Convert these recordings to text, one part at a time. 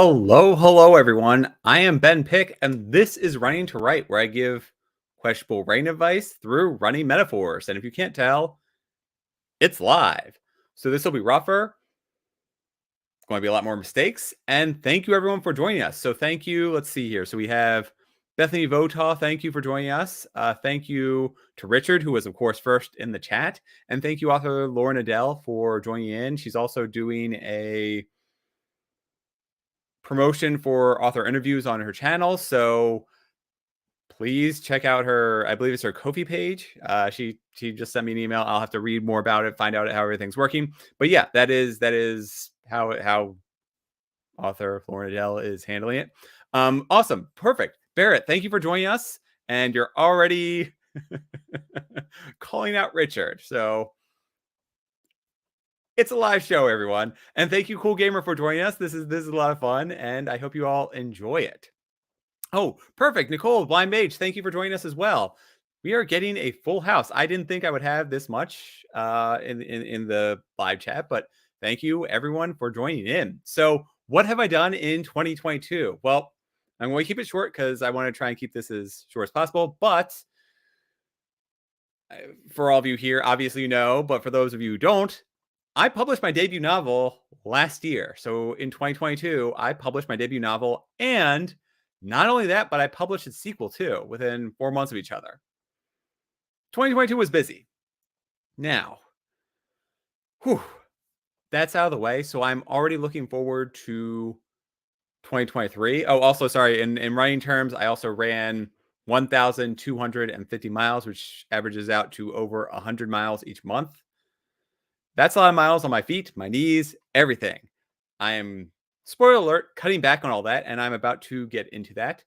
Hello, everyone. I am Ben Pick, and this is Running to Write, where I give questionable writing advice through running metaphors. And if you can't tell, it's live. So this will be rougher, going to be a lot more mistakes. And thank you, everyone, for joining us. So thank you. Let's see here. So we have Bethany Votaw. Thank you for joining us. Thank you to Richard, who was, of course, first in the chat. And thank you, author Lauren Adele, for joining in. She's also doing a promotion for author interviews on her channel, so please check out her, I believe it's her Ko-fi page. She just sent me an email. I'll have to read more about it, find out how everything's working. But yeah, that is how author Lauren Adele is handling it. Awesome, perfect. Barrett, thank you for joining us, and you're already calling out Richard. So it's a live show, everyone. And thank you, Cool Gamer, for joining us. This is a lot of fun, and I hope you all enjoy it. Oh, perfect. Nicole, Blind Mage, thank you for joining us as well. We are getting a full house. I didn't think I would have this much in the live chat, but thank you, everyone, for joining in. So what have I done in 2022? Well, I'm going to keep it short because I want to try and keep this as short as possible. But for all of you here, obviously you know, but for those of you who don't, I published my debut novel last year. So in 2022, I published my debut novel, and not only that, but I published its sequel too within 4 months of each other. 2022 was busy. Now, that's out of the way. So I'm already looking forward to 2023. Oh, also, sorry, in running terms, I also ran 1,250 miles, which averages out to over 100 miles each month. That's a lot of miles on my feet, my knees, everything. I am, spoiler alert, cutting back on all that, and I'm about to get into that.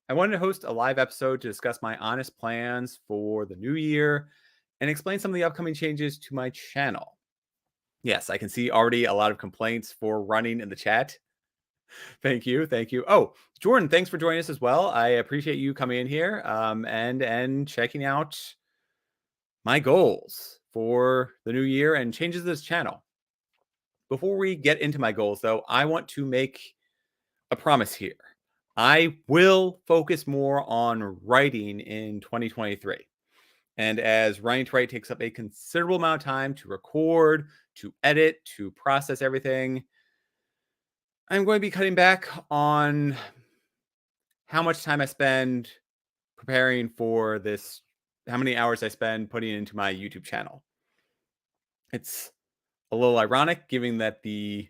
I wanted to host a live episode to discuss my honest plans for the new year and explain some of the upcoming changes to my channel. Yes, I can see already a lot of complaints for running in the chat. Thank you. Thank you. Oh, Jordan, thanks for joining us as well. I appreciate you coming in here and checking out my goals for the new year and changes to this channel. Before we get into my goals, though, I want to make a promise here. I will focus more on writing in 2023. And as Writing to Write takes up a considerable amount of time to record, to edit, to process everything, I'm going to be cutting back on how much time I spend preparing for this, how many hours I spend putting it into my YouTube channel. It's a little ironic given that the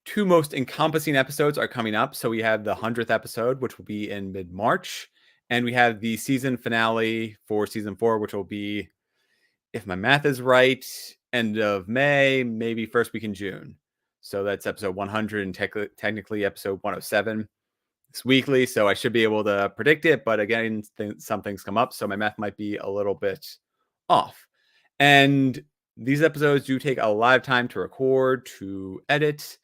two most encompassing episodes are coming up. So we have the 100th episode, which will be in mid-March, and we have the season finale for season 4, which will be, if my math is right, end of May, maybe first week in June. So that's episode 100 and technically episode 107. It's weekly, so I should be able to predict it. But again, some things come up, so my math might be a little bit off. And these episodes do take a lot of time to record, to edit,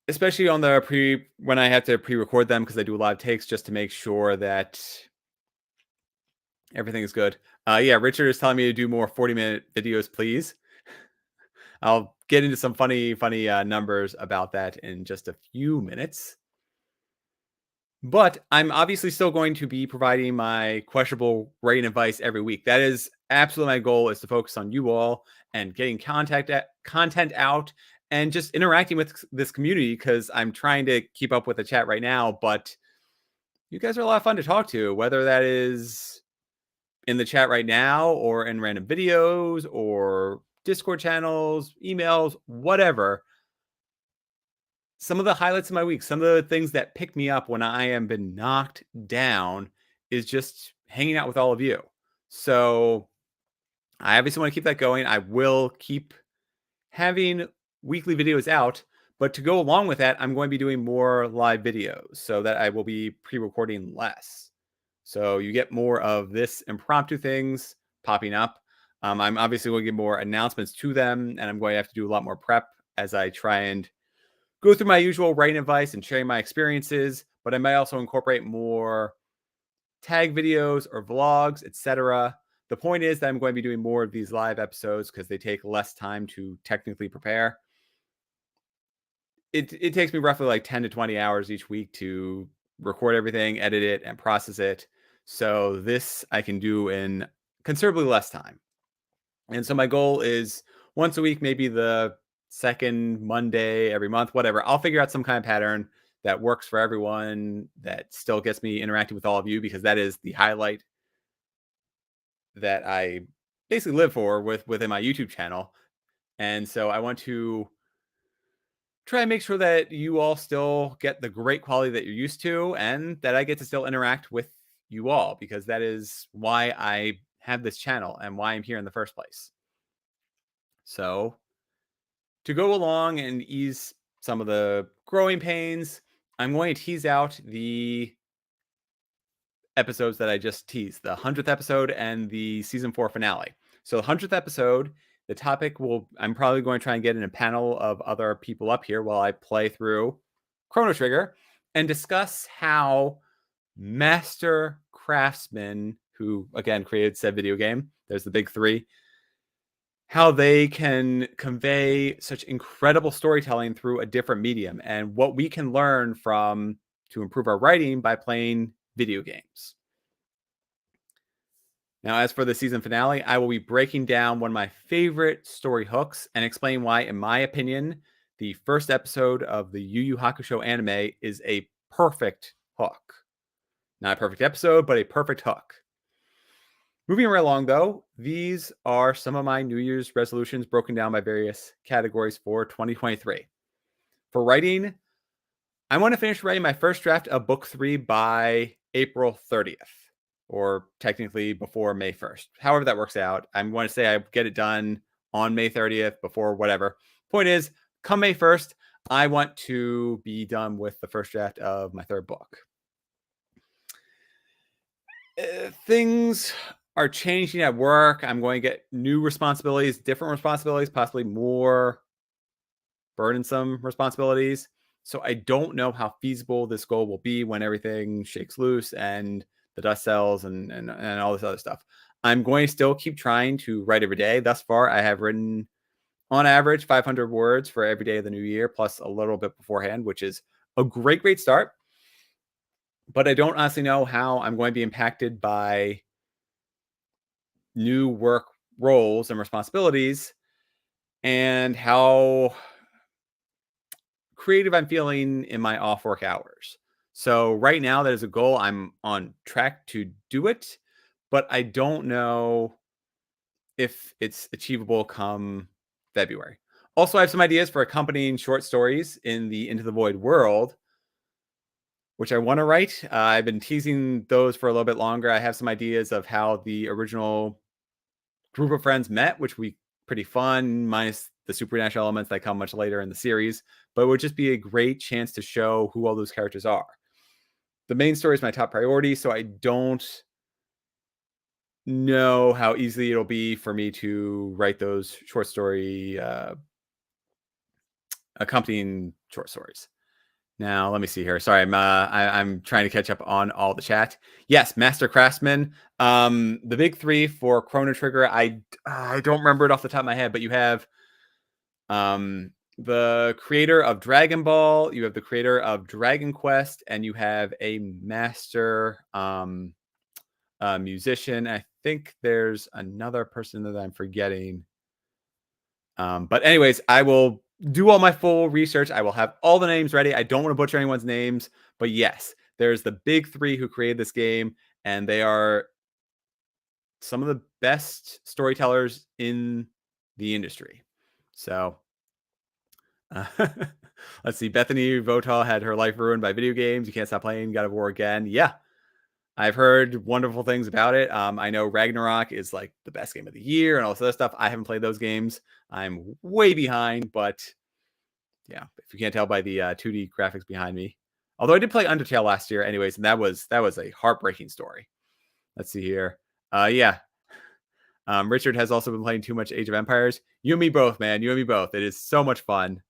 especially on the when I have to pre-record them, because I do a lot of takes just to make sure that everything is good. Yeah, Richard is telling me to do more 40-minute videos, please. I'll get into some funny numbers about that in just a few minutes. But I'm obviously still going to be providing my questionable writing advice every week. That is absolutely my goal, is to focus on you all and getting content out and just interacting with this community, because I'm trying to keep up with the chat right now. But you guys are a lot of fun to talk to, whether that is in the chat right now or in random videos or Discord channels, emails, whatever. Some of the highlights of my week, some of the things that pick me up when I am been knocked down, is just hanging out with all of you. So I obviously want to keep that going. I will keep having weekly videos out, but to go along with that, I'm going to be doing more live videos so that I will be pre-recording less. So you get more of this impromptu things popping up. I'm obviously going to give more announcements to them, and I'm going to have to do a lot more prep as I try and go through my usual writing advice and sharing my experiences, but I might also incorporate more tag videos or vlogs, etc. The point is that I'm going to be doing more of these live episodes because they take less time to technically prepare. it takes me roughly like 10 to 20 hours each week to record everything, edit it, and process it. So this I can do in considerably less time. And so my goal is once a week, maybe the second Monday every month, whatever. I'll figure out some kind of pattern that works for everyone, that still gets me interacting with all of you, because that is the highlight that I basically live for within my YouTube channel. And so I want to try and make sure that you all still get the great quality that you're used to, and that I get to still interact with you all, because that is why I have this channel and why I'm here in the first place. So to go along and ease some of the growing pains, I'm going to tease out the episodes that I just teased, the 100th episode and the season 4 finale. So the 100th episode, the topic I'm probably going to try and get in a panel of other people up here while I play through Chrono Trigger and discuss how master craftsmen, who again created said video game, there's the big three, how they can convey such incredible storytelling through a different medium, and what we can learn from to improve our writing by playing video games. Now, as for the season finale, I will be breaking down one of my favorite story hooks and explain why, in my opinion, the first episode of the Yu Yu Hakusho anime is a perfect hook. Not a perfect episode, but a perfect hook. Moving right along, though, these are some of my New Year's resolutions broken down by various categories for 2023. For writing, I want to finish writing my first draft of book 3 by April 30th, or technically before May 1st. However that works out. I'm going to say I get it done on May 30th, before whatever. Point is, come May 1st, I want to be done with the first draft of my third book. Things are changing at work. I'm going to get new responsibilities, different responsibilities, possibly more burdensome responsibilities. So I don't know how feasible this goal will be when everything shakes loose and the dust settles and all this other stuff. I'm going to still keep trying to write every day. Thus far, I have written on average 500 words for every day of the new year, plus a little bit beforehand, which is a great, great start. But I don't honestly know how I'm going to be impacted by new work roles and responsibilities, and how creative I'm feeling in my off work hours. So right now, that is a goal. I'm on track to do it, but I don't know if it's achievable come February. Also, I have some ideas for accompanying short stories in the Into the Void world, which I want to write. I've been teasing those for a little bit longer. I have some ideas of how the original group of friends met, which would be pretty fun, minus the supernatural elements that come much later in the series. But it would just be a great chance to show who all those characters are. The main story is my top priority, so I don't know how easily it'll be for me to write those short story accompanying short stories. Now, let me see here. Sorry, I'm trying to catch up on all the chat. Yes, Master Craftsman. The big three for Chrono Trigger. I don't remember it off the top of my head, but you have the creator of Dragon Ball, you have the creator of Dragon Quest, and you have a master musician. I think there's another person that I'm forgetting. But anyways, I will do all my full research. I will have all the names ready. I don't want to butcher anyone's names, but yes, there's the big three who created this game, and they are some of the best storytellers in the industry. So let's see. Bethany Votal had her life ruined by video games. You can't stop playing God of War again. Yeah, I've heard wonderful things about it. I know Ragnarok is like the best game of the year and all this other stuff. I haven't played those games. I'm way behind, but yeah, if you can't tell by the 2D graphics behind me. Although I did play Undertale last year anyways, and that was a heartbreaking story. Let's see here. Yeah. Richard has also been playing too much Age of Empires. You and me both, man. You and me both. It is so much fun.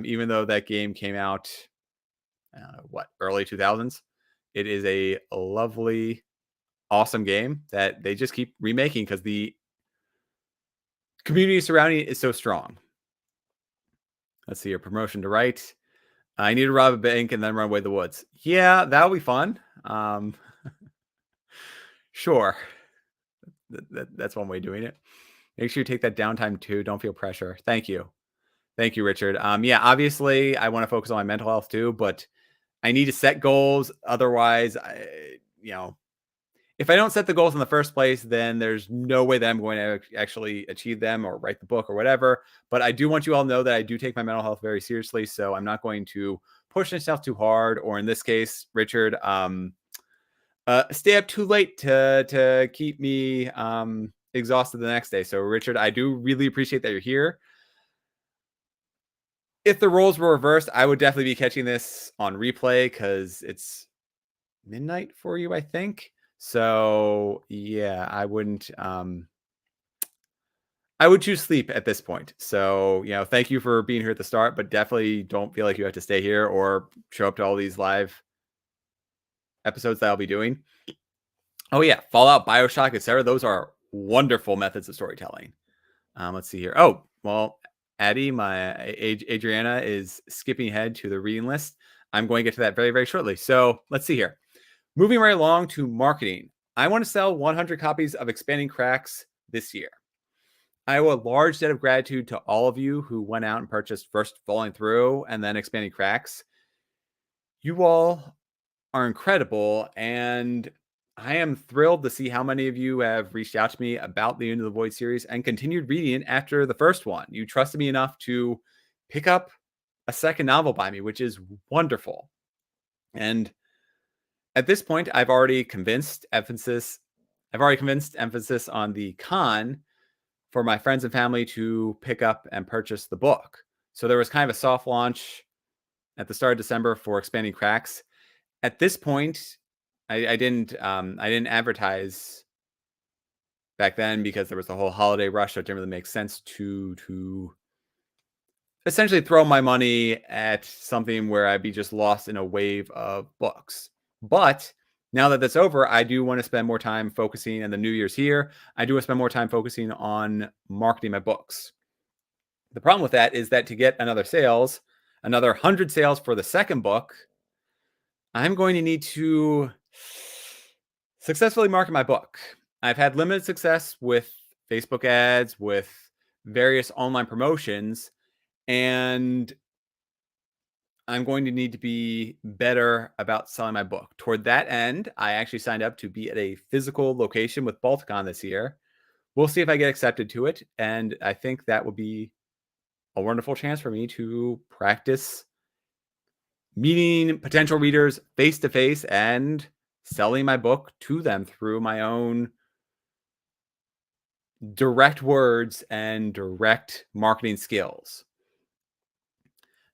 Even though that game came out, early 2000s. It is a lovely, awesome game that they just keep remaking because the community surrounding it is so strong. Let's see your promotion to write. I need to rob a bank and then run away the woods. Yeah, that'll be fun. Sure. That's one way of doing it. Make sure you take that downtime too. Don't feel pressure. Thank you. Thank you, Richard. Yeah, obviously I want to focus on my mental health too, but I need to set goals. Otherwise, if I don't set the goals in the first place, then there's no way that I'm going to actually achieve them or write the book or whatever. But I do want you all to know that I do take my mental health very seriously. So I'm not going to push myself too hard, or in this case, Richard, stay up too late to keep me exhausted the next day. So Richard, I do really appreciate that you're here. If the roles were reversed, I would definitely be catching this on replay because it's midnight for you, I think. So yeah, I wouldn't. I would choose sleep at this point. So thank you for being here at the start, but definitely don't feel like you have to stay here or show up to all these live episodes that I'll be doing. Oh yeah, Fallout, BioShock, etc. Those are wonderful methods of storytelling. Let's see here. Oh well, Addie, my Adriana is skipping ahead to the reading list. I'm going to get to that very, very shortly. So let's see here. Moving right along to marketing. I want to sell 100 copies of Expanding Cracks this year. I owe a large debt of gratitude to all of you who went out and purchased first Falling Through and then Expanding Cracks. You all are incredible, and I am thrilled to see how many of you have reached out to me about the Into the Void series and continued reading after the first one. You trusted me enough to pick up a second novel by me, which is wonderful. And at this point, I've already convinced emphasis on the con for my friends and family to pick up and purchase the book. So there was kind of a soft launch at the start of December for Expanding Cracks. At this point, I didn't advertise back then because there was the whole holiday rush, so it didn't really make sense to essentially throw my money at something where I'd be just lost in a wave of books. But now that that's over, I do want to spend more time focusing, and the new year's here, I do want to spend more time focusing on marketing my books. The problem with that is that to get another 100 sales for the second book, I'm going to need to successfully market my book. I've had limited success with Facebook ads, with various online promotions, and I'm going to need to be better about selling my book. Toward that end, I actually signed up to be at a physical location with Balticon this year. We'll see if I get accepted to it, and I think that will be a wonderful chance for me to practice meeting potential readers face to face and selling my book to them through my own direct words and direct marketing skills.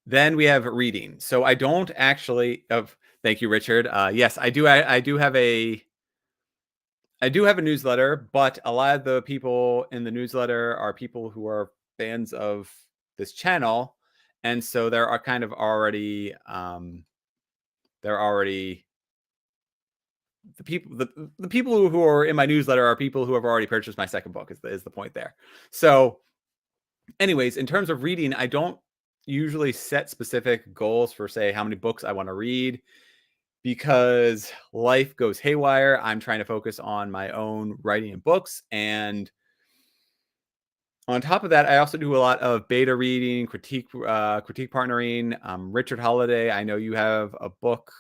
Then we have reading. So I don't actually thank you, Richard. Yes, I do have a newsletter, but a lot of the people in the newsletter are people who are fans of this channel, and so there are kind of already the people who are in my newsletter are people who have already purchased my second book is the point there. So anyways, in terms of reading, I don't usually set specific goals for, say, how many books I want to read because life goes haywire. I'm trying to focus on my own writing and books. And on top of that, I also do a lot of beta reading, critique partnering. Richard Holiday, I know you have a book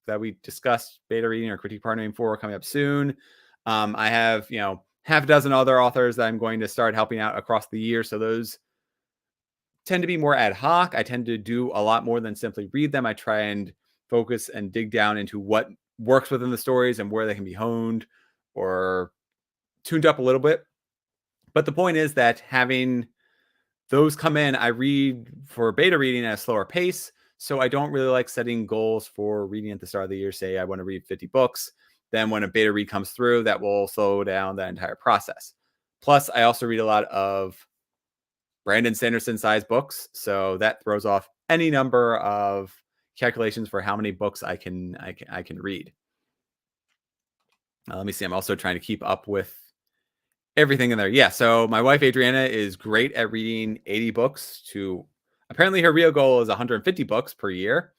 that we discussed beta reading or critique partnering for coming up soon. I have, half a dozen other authors that I'm going to start helping out across the year. So those tend to be more ad hoc. I tend to do a lot more than simply read them. I try and focus and dig down into what works within the stories and where they can be honed or tuned up a little bit. But the point is that having those come in, I read for beta reading at a slower pace. So I don't really like setting goals for reading at the start of the year. Say I want to read 50 books. Then when a beta read comes through, that will slow down that entire process. Plus, I also read a lot of Brandon Sanderson size books. So that throws off any number of calculations for how many books I can read. Let me see. I'm also trying to keep up with everything in there. Yeah. So my wife, Adriana, is great at reading 80 books to Apparently, her real goal is 150 books per year.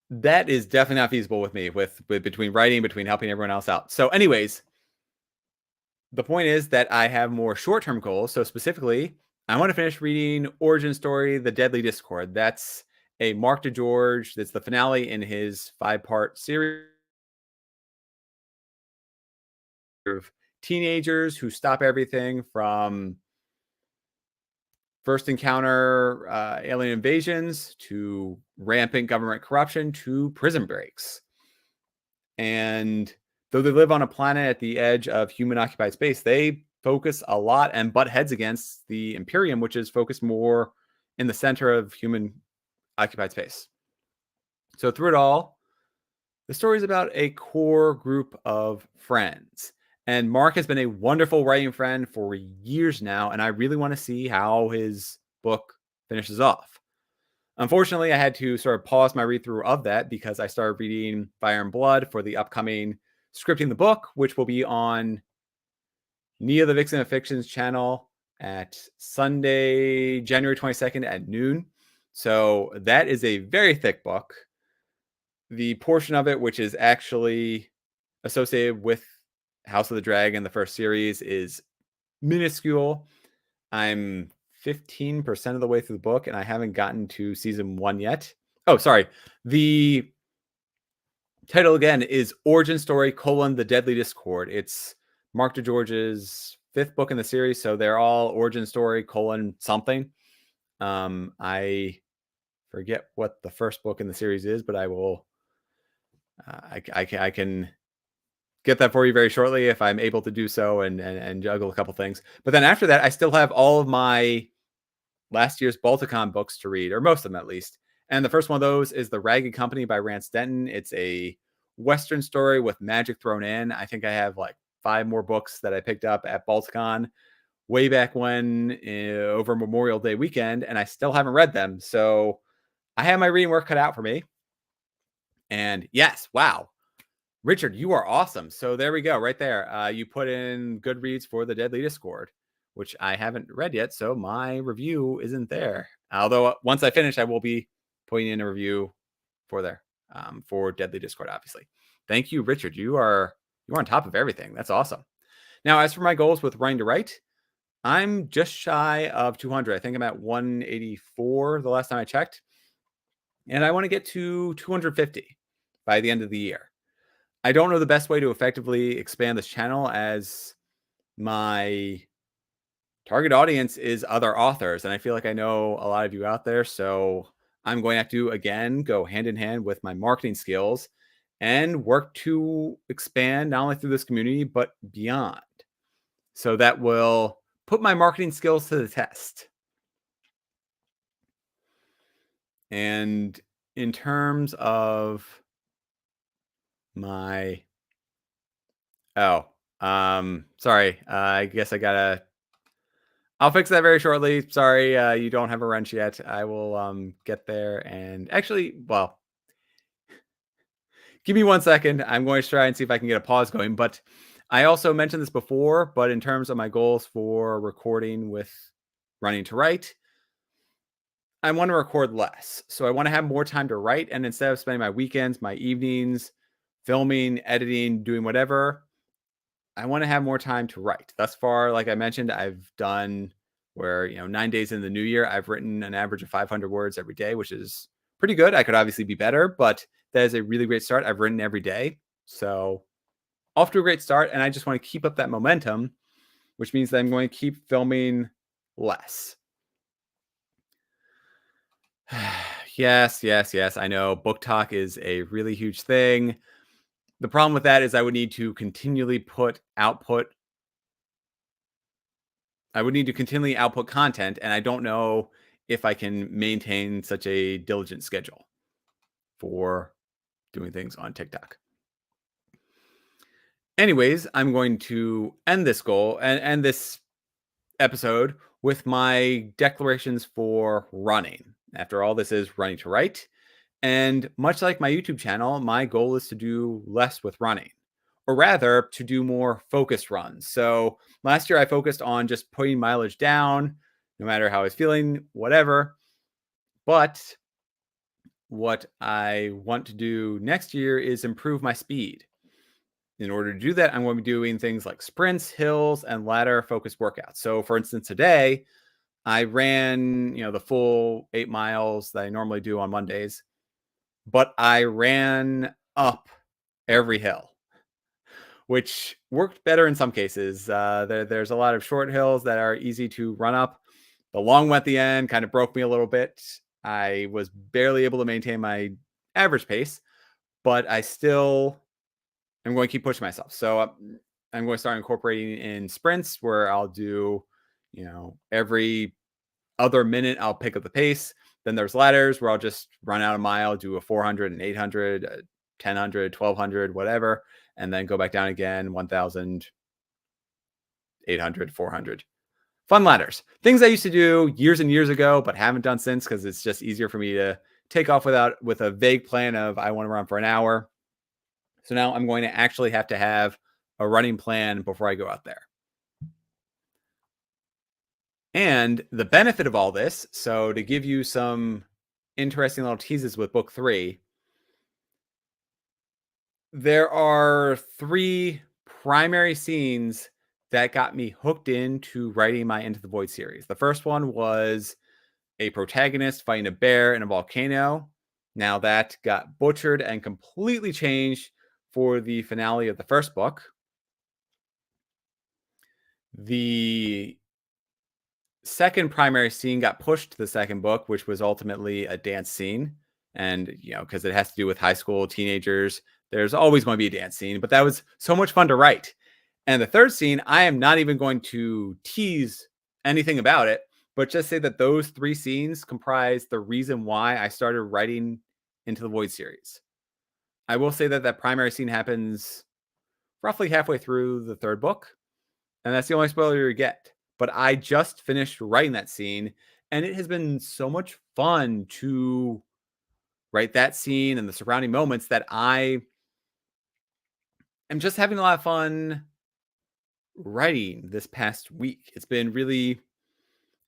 That is definitely not feasible with me, with between writing, between helping everyone else out. So, anyways, the point is that I have more short-term goals. So specifically, I want to finish reading Origin Story, The Deadly Discord. That's a Mark DeGeorge. That's the finale in his 5-part series of teenagers who stop everything from first encounter alien invasions to rampant government corruption to prison breaks. And though they live on a planet at the edge of human occupied space, they focus a lot and butt heads against the Imperium, which is focused more in the center of human occupied space. So through it all, the story is about a core group of friends. And Mark has been a wonderful writing friend for years now, and I really want to see how his book finishes off. Unfortunately, I had to sort of pause my read through of that because I started reading Fire and Blood for the upcoming Scripting the Book, which will be on Nia the Vixen of Fiction's channel at Sunday, January 22nd at noon. So that is a very thick book. The portion of it which is actually associated with House of the Dragon, the first series, is minuscule. I'm 15% of the way through the book, and I haven't gotten to season 1 yet. Oh, sorry. The title again is Origin Story: The Deadly Discord. It's Mark DeGeorge's 5th book in the series, so they're all Origin Story: something. I forget what the first book in the series is, but I will. I can get that for you very shortly if I'm able to do so and juggle a couple things. But then after that, I still have all of my last year's Balticon books to read, or most of them at least. And the first one of those is The Ragged Company by Rance Denton. It's a Western story with magic thrown in. I think I have like 5 more books that I picked up at Balticon way back when over Memorial Day weekend, and I still haven't read them. So I have my reading work cut out for me. And yes, wow. Richard, you are awesome. So there we go, right there. You put in Goodreads for The Deadly Discord, which I haven't read yet, so my review isn't there. Although once I finish, I will be putting in a review for there for Deadly Discord, obviously. Thank you, Richard. You're on top of everything. That's awesome. Now, as for my goals with Writing to Write, I'm just shy of 200. I think I'm at 184 the last time I checked. And I want to get to 250 by the end of the year. I don't know the best way to effectively expand this channel, as my target audience is other authors, and I feel like I know a lot of you out there. So I'm going to have to, again, go hand in hand with my marketing skills and work to expand not only through this community, but beyond. So that will put my marketing skills to the test. And in terms of my, sorry, I guess I'll fix that very shortly. Sorry, you don't have a wrench yet. I will get there. And actually, well, give me 1 second. I'm going to try and see if I can get a pause going. But I also mentioned this before, but in terms of my goals for recording with Running to Write, I want to record less. So I want to have more time to write. And instead of spending my weekends, my evenings, filming, editing, doing whatever, I want to have more time to write. Thus far, like I mentioned, I've done where, 9 days in the new year, I've written an average of 500 words every day, which is pretty good. I could obviously be better, but that is a really great start. I've written every day. So off to a great start. And I just want to keep up that momentum, which means that I'm going to keep filming less. Yes. I know book talk is a really huge thing. The problem with that is I would need to continually output content, and I don't know if I can maintain such a diligent schedule for doing things on TikTok. Anyways, I'm going to end this goal and end this episode with my declarations for running. After all, this is Running to Write. And much like my YouTube channel, my goal is to do less with running, or rather to do more focused runs. So last year I focused on just putting mileage down, no matter how I was feeling, whatever. But what I want to do next year is improve my speed. In order to do that, I'm going to be doing things like sprints, hills, and ladder focused workouts. So, for instance, today I ran, the full 8 miles that I normally do on Mondays, but I ran up every hill, which worked better in some cases. There's a lot of short hills that are easy to run up. The long one at the end kind of broke me a little bit. I was barely able to maintain my average pace, but I still am going to keep pushing myself. So I'm going to start incorporating in sprints where I'll do, every other minute I'll pick up the pace. Then there's ladders where I'll just run out a mile, do a 400, an 800, a 1000, 1200, whatever, and then go back down again, 1000, 800, 400. Fun ladders. Things I used to do years and years ago, but haven't done since because it's just easier for me to take off with a vague plan of I want to run for an hour. So now I'm going to actually have to have a running plan before I go out there. And the benefit of all this, so to give you some interesting little teases with book 3, there are 3 primary scenes that got me hooked into writing my Into the Void series. The first one was a protagonist fighting a bear in a volcano. Now that got butchered and completely changed for the finale of the first book. The second primary scene got pushed to the second book, which was ultimately a dance scene. And, because it has to do with high school teenagers, there's always going to be a dance scene, but that was so much fun to write. And the third scene, I am not even going to tease anything about it, but just say that those 3 scenes comprise the reason why I started writing Into the Void series. I will say that primary scene happens roughly halfway through the third book, and that's the only spoiler you get. But I just finished writing that scene, and it has been so much fun to write that scene and the surrounding moments that I am just having a lot of fun writing this past week. It's been really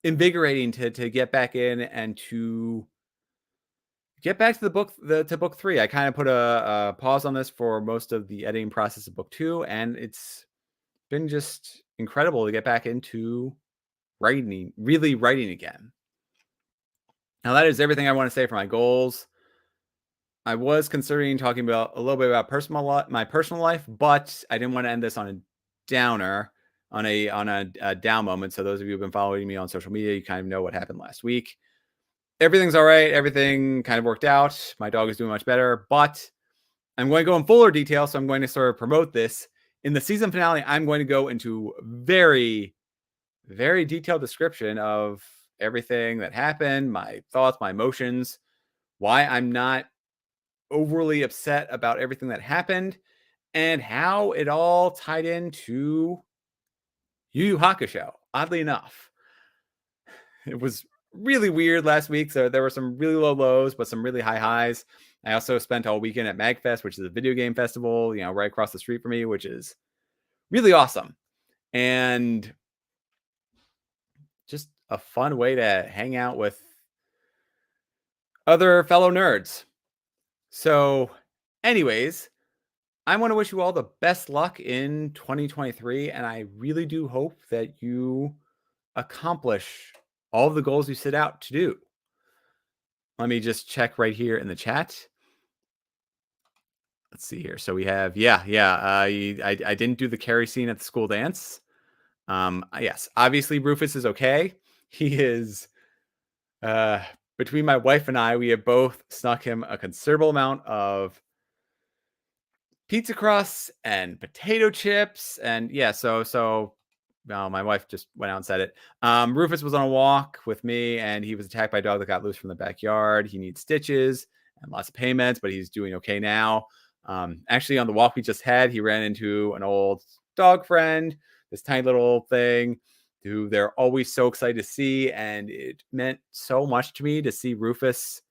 invigorating to get back in and to get back to to book 3. I kind of put a pause on this for most of the editing process of book 2, and it's been just incredible to get back into really writing again. Now that is everything I want to say for my goals. I was considering talking about a little bit about my personal life, but I didn't want to end this on a downer, on a down moment. So those of you who've been following me on social media, you kind of know what happened last week. Everything's all right. Everything kind of worked out. My dog is doing much better, but I'm going to go in fuller detail. So I'm going to sort of promote this. In the season finale, I'm going to go into very, very detailed description of everything that happened, my thoughts, my emotions, why I'm not overly upset about everything that happened, and how it all tied into Yu Yu Hakusho. Oddly enough, it was really weird last week. So there were some really low lows, but some really high highs. I also spent all weekend at MagFest, which is a video game festival, right across the street from me, which is really awesome. And just a fun way to hang out with other fellow nerds. So, anyways, I want to wish you all the best luck in 2023. And I really do hope that you accomplish all of the goals you set out to do. Let me just check right here in the chat. Let's see here. So we have, I didn't do the Carrie scene at the school dance. Yes, obviously Rufus is okay. He is, between my wife and I, we have both snuck him a considerable amount of pizza crusts and potato chips. And yeah, so my wife just went out and said it. Rufus was on a walk with me, and he was attacked by a dog that got loose from the backyard. He needs stitches and lots of payments, but he's doing okay now. Actually, on the walk we just had, he ran into an old dog friend, this tiny little thing, who they're always so excited to see. And it meant so much to me to see Rufus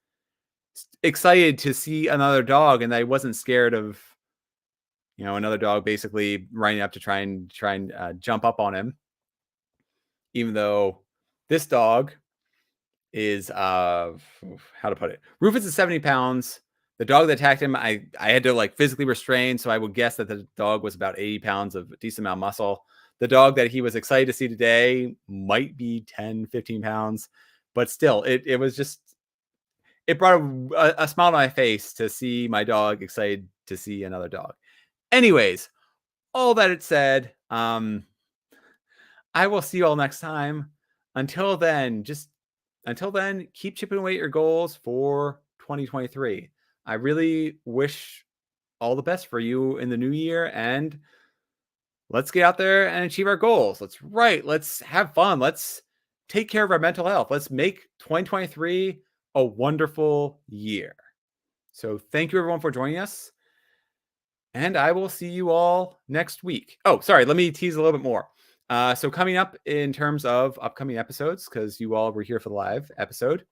excited to see another dog, and I wasn't scared of another dog basically running up to try and jump up on him, even though This dog is how to put it. Rufus is 70 pounds. The dog that attacked him, I had to like physically restrain, so I would guess that the dog was about 80 pounds of a decent amount of muscle. The dog that he was excited to see today might be 10, 15 pounds, but still, it was just, it brought a smile to my face to see my dog excited to see another dog. Anyways, all that it said, I will see you all next time. Until then, keep chipping away at your goals for 2023. I really wish all the best for you in the new year, and let's get out there and achieve our goals. Let's have fun. Let's take care of our mental health. Let's make 2023 a wonderful year. So thank you everyone for joining us, and I will see you all next week. Oh, sorry, let me tease a little bit more. So coming up in terms of upcoming episodes, because you all were here for the live episode,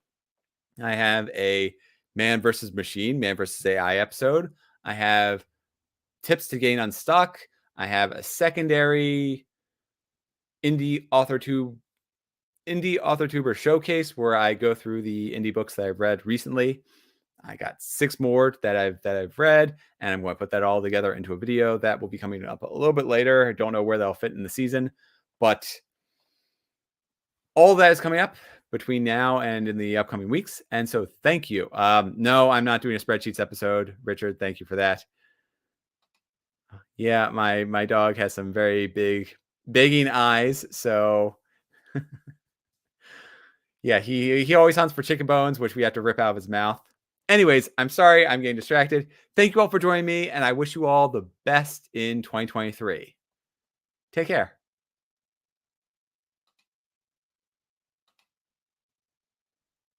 I have a man versus machine, man versus AI episode. I have tips to gain unstuck. I have a secondary indie AuthorTuber showcase where I go through the indie books that I've read recently. I got 6 more that I've read, and I'm going to put that all together into a video that will be coming up a little bit later. I don't know where that'll fit in the season, but all that is coming up between now and in the upcoming weeks. And so thank you. No, I'm not doing a spreadsheets episode. Richard, thank you for that. Yeah, my dog has some very big begging eyes, so yeah, he always hunts for chicken bones, which we have to rip out of his mouth. Anyways, I'm sorry, I'm getting distracted. Thank you all for joining me, and I wish you all the best in 2023. Take care.